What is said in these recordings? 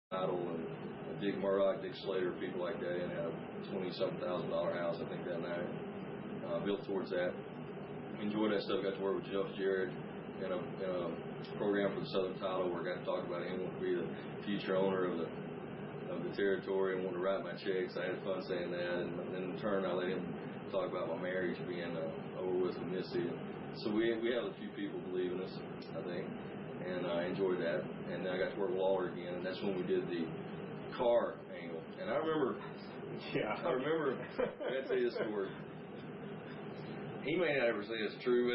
Idol and Dick Murdoch, Dick Slater, people like that, and had a $20-something thousand house, I think, that night. Built towards that. Enjoyed that stuff. Got to work with Jeff Jarrett in a program for the Southern Title where I got to talk about him wanting to be the future owner of the territory and wanting to write my checks. I had fun saying that, and then in turn I let him talk about my marriage being over with Missy. So we had a few people believe in us, I think, and I enjoyed that. And then I got to work with Lawler again, and that's when we did the car angle. And I remember, I got to tell you this story. He may not ever say it's true,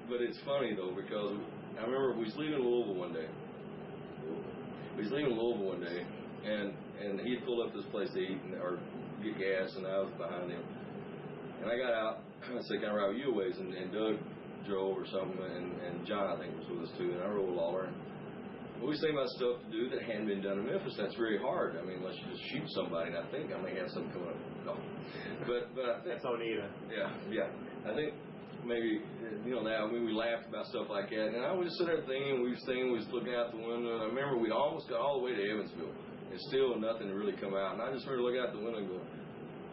but it's funny though, because I remember we was leaving Louisville one day. And he'd pulled up this place to eat or get gas, and I was behind him. And I got out. I said, "Can I ride with you a ways?" And Doug drove or something, and John, I think, was with us too. And I rode with Lawler. And we was thinking about stuff to do that hadn't been done in Memphis. That's very hard. I mean, unless you just shoot somebody. And I think I may have something coming up. No, but I think that's Oneida. Yeah. I think maybe now we laughed about stuff like that. And I would just sit there thinking. We was looking out the window. And I remember we almost got all the way to Evansville, and still nothing had really come out. And I just heard look out the window and go.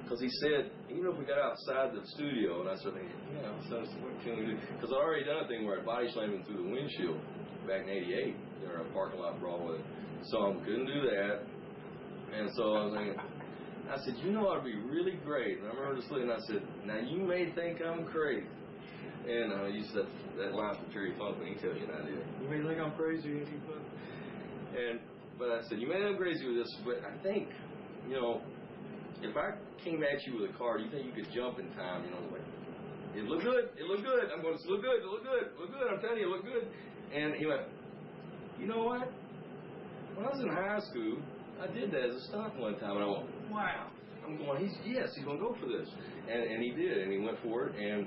Because he said, even if we got outside the studio, and I said, what can we do? Because I'd already done a thing where I body slammed him through the windshield back in '88 in a parking lot brawl with him. So I couldn't do that. And so I was thinking, I said, it'd be really great. And I remember just looking, I said, now you may think I'm crazy. And I used that line from Terry Funk when he tells you an idea. You may think I'm crazy, but I said, you may think I'm crazy with this, but I think, if I came at you with a car, do you think you could jump in time? Like, it looked good. I'm going, it look good. I'm telling you, it looked good. And he went, you know what? When I was in high school, I did that as a stunt one time. And I went, wow. I'm going, he's going to go for this. And he did, and he went for it. And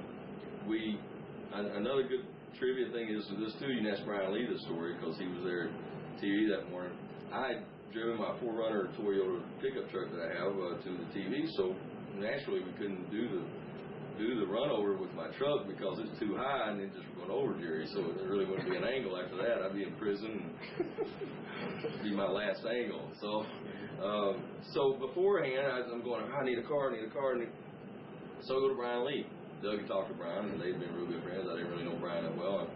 another good trivia thing is with this too, you can ask Brian Lee the story because he was there at TV that morning. I had driven my 4Runner Toyota pickup truck that I have to the TV, so naturally we couldn't do the run over with my truck because it's too high and it just went over Jerry. So there really wouldn't be an angle after that. I'd be in prison and be my last angle. So beforehand I'm going, I need a car. So I go to Brian Lee. Doug talked to Brian, and they'd been real good friends. I didn't really know Brian that well. And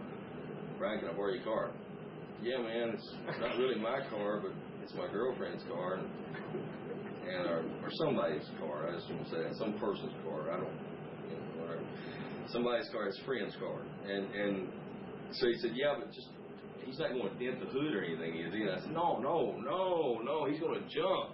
Brian, can I borrow your car? Yeah, man, it's not really my car, but it's my girlfriend's car, or somebody's car. I just want to say that. Some person's car. I don't, whatever. Somebody's car, his friend's car. And so he said, yeah, but he's not going to dent the hood or anything, is he? And I said, no, he's going to jump.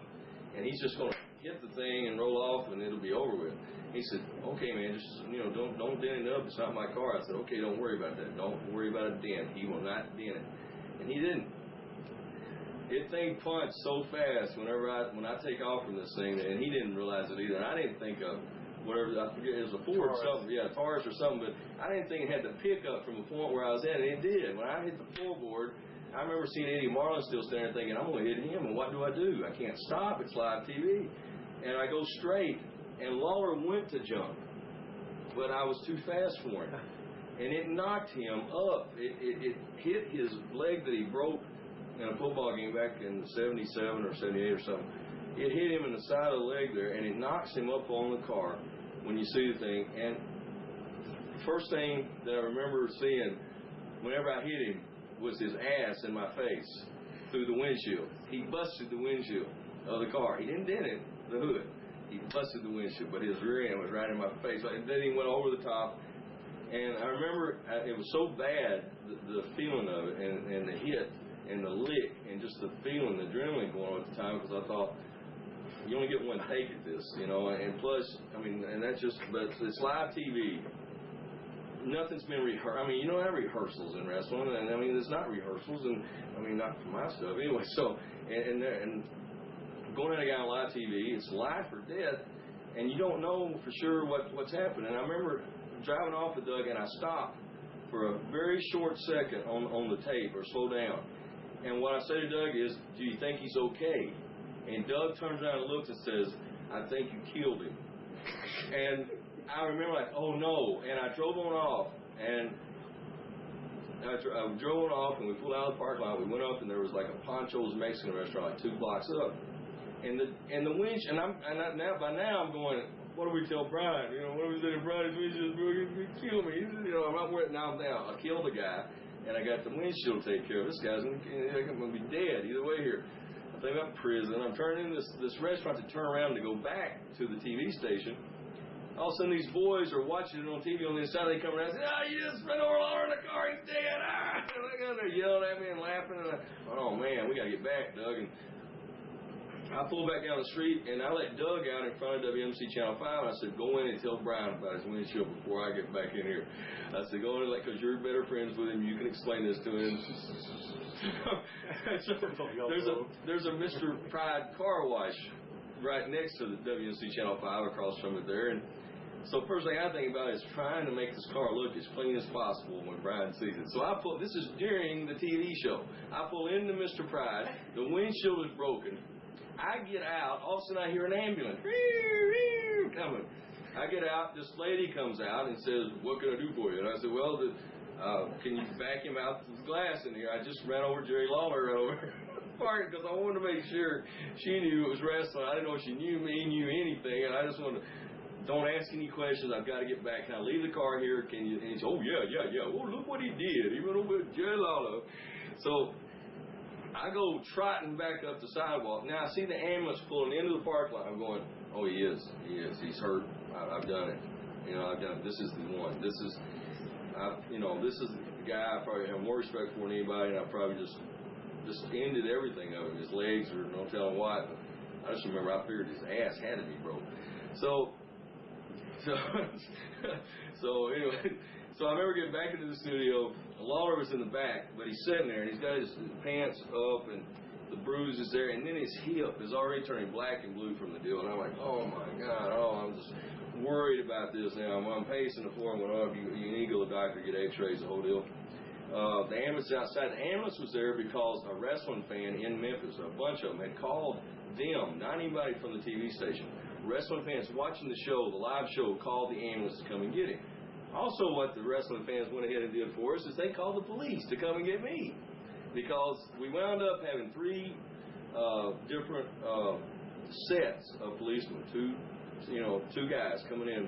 And he's just going to hit the thing and roll off, and it'll be over with. He said, okay, man, just, don't dent it up. It's not my car. I said, okay, don't worry about that. Don't worry about a dent. He will not dent it. And he didn't. It thing punched so fast when I take off from this thing, and he didn't realize it either. And I didn't think of whatever, I forget, it was a Ford or something, Taurus or something, but I didn't think it had to pick up from the point where I was at, and it did. When I hit the floorboard, I remember seeing Eddie Marlin still standing there thinking, I'm going to hit him, and what do? I can't stop, it's live TV. And I go straight, and Lawler went to jump, but I was too fast for him. And it knocked him up. It hit his leg that he broke in a football game back in 77 or 78 or something. It hit him in the side of the leg there, and it knocks him up on the car when you see the thing. And the first thing that I remember seeing whenever I hit him was his ass in my face through the windshield. He busted the windshield of the car. He didn't dent it, the hood. He busted the windshield, but his rear end was right in my face. And then he went over the top. And I remember it was so bad, the feeling of it, and the hit, and the lick, and just the feeling, the adrenaline going on at the time, because I thought, you only get one take at this, and plus, and that's just, but it's live TV. Nothing's been rehearsed. I have rehearsals in wrestling, and there's not rehearsals, and not for my stuff anyway. So, and going at a guy on live TV, it's life or death, and you don't know for sure what's happening. And I remember driving off with Doug, and I stopped for a very short second on the tape, or slow down. And what I say to Doug is, do you think he's okay? And Doug turns around and looks and says, I think you killed him. And I remember oh no. And I drove on off, and I drove off and we pulled out of the parking lot. We went up and there was like a Poncho's Mexican restaurant like 2 blocks up. And the winch, and by now I'm going, what do we tell Brian? You know, what do we say to Brian? He's just kill me. You know, I killed the guy and I got the windshield taken care of. This guy's going to be dead either way here. I think about prison. I'm turning in this restaurant to turn around to go back to the TV station. All of a sudden, these boys are watching it on TV on the inside. They come around and say, "Oh, you just ran over Laura in the car. He's dead." Ah! And they're yelling at me and laughing. And oh, man, we got to get back, Doug. And I pulled back down the street, and I let Doug out in front of WMC Channel 5. And I said, "Go in and tell Brian about his windshield before I get back in here." I said, "Go in, because you're better friends with him. You can explain this to him." So there's a Mr. Pride car wash right next to the WMC Channel 5 across from it there. And so first thing I think about is trying to make this car look as clean as possible when Brian sees it. So this is during the TV show. I pull into Mr. Pride. The windshield is broken. I get out. All of a sudden I hear an ambulance coming. I get out. This lady comes out and says, "What can I do for you?" And I said, "Well, can you vacuum out the glass in here? I just ran over Jerry Lawler right over park because I wanted to make sure she knew it was wrestling. I didn't know if she knew me, knew anything, and I just wanted to, don't ask any questions. I've got to get back. Can I leave the car here? Can you?" And he said, "Oh, yeah. Oh, look what he did. He went over with Jerry Lawler." So I go trotting back up the sidewalk. Now I see the ambulance pulling into the parking lot. I'm going, "Oh, he is. He's hurt. I've done it. You know, I've done it. This is the one. This is the guy I probably have more respect for than anybody, and I probably just ended everything of him. His legs were no telling what. I just remember I figured his ass had to be broke. So anyway, so I remember getting back into the studio. Lawler was in the back, but he's sitting there, and he's got his pants up, and the bruise is there, and then his hip is already turning black and blue from the deal, and I'm like, oh my God, I'm just worried about this now. I'm pacing the floor, and went, "Oh, you need to go to the doctor, get x-rays, the whole deal." The ambulance outside. The ambulance was there because a wrestling fan in Memphis, a bunch of them, had called them, not anybody from the TV station. Wrestling fans watching the show, the live show, called the ambulance to come and get him. Also, what the wrestling fans went ahead and did for us is they called the police to come and get me, because we wound up having 3 different sets of policemen, two guys coming in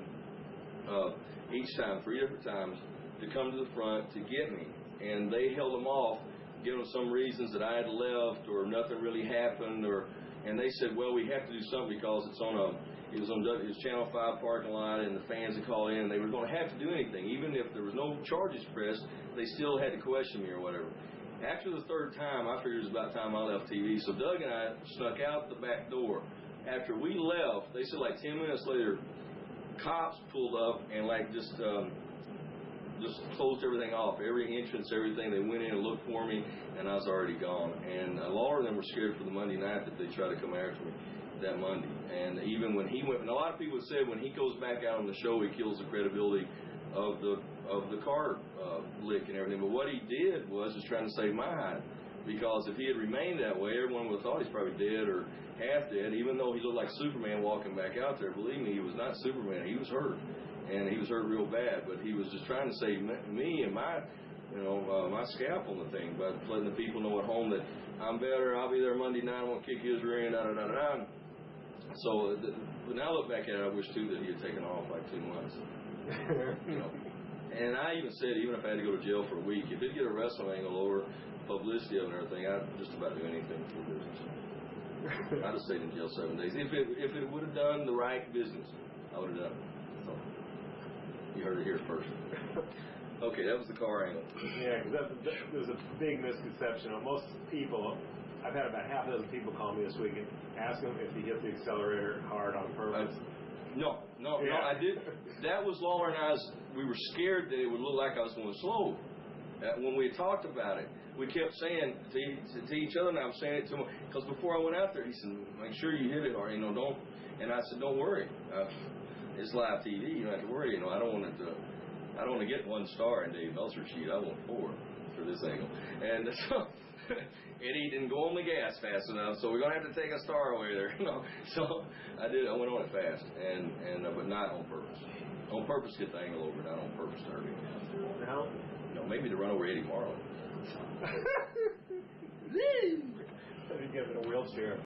each time, 3 different times, to come to the front to get me. And they held them off, giving them some reasons that I had left or nothing really happened, and they said, "Well, we have to do something because it was on Channel 5 parking lot, and the fans had called in. They were going to have to do anything, even if there was no charges pressed. They still had to question me or whatever." After the 3rd time, I figured it was about time I left TV. So Doug and I snuck out the back door. After we left, they said like 10 minutes later, cops pulled up and just closed everything off, every entrance, everything. They went in and looked for me, and I was already gone. And a lot of them were scared for the Monday night that they tried to come after me that Monday. And even when he went, and a lot of people said when he goes back out on the show, he kills the credibility of the car lick and everything. But what he did was trying to save my hide, because if he had remained that way, everyone would have thought he's probably dead or half dead. Even though he looked like Superman walking back out there, believe me, he was not Superman. He was hurt. And he was hurt real bad, but he was just trying to save me and my scalp on the thing, by letting the people know at home that I'm better, I'll be there Monday night, I won't kick his rear end, da-da-da-da-da. So, when I look back at it, I wish, too, that he had taken off like 2 months. And I even said, even if I had to go to jail for a week, if it'd get a wrestling angle over publicity of it and everything, I'd just about do anything for business. I'd have stayed in jail 7 days. If it would have done the right business, I would have done it. So. You heard it here first. Okay, that was the car angle. Yeah, because there's a big misconception. Most people, I've had about half a dozen people call me this week and ask them if he hit the accelerator hard on purpose. No, I did. That was Lawler and I. We were scared that it would look like I was going slow. When we talked about it, we kept saying to each other, and I was saying it to him, because before I went out there, he said, "Make sure you hit it, or don't." And I said, "Don't worry. It's live TV. You don't have to worry. I don't want to get 1 star in Dave Meltzer sheet. I want 4 for this angle." And so, and he didn't go on the gas fast enough, so we're gonna have to take a star away there. So I did. I went on it fast, but not on purpose. On purpose, get the angle over, not on purpose to hurt him. Now, No. maybe to run over Eddie Marlin. I think he gets in a wheelchair.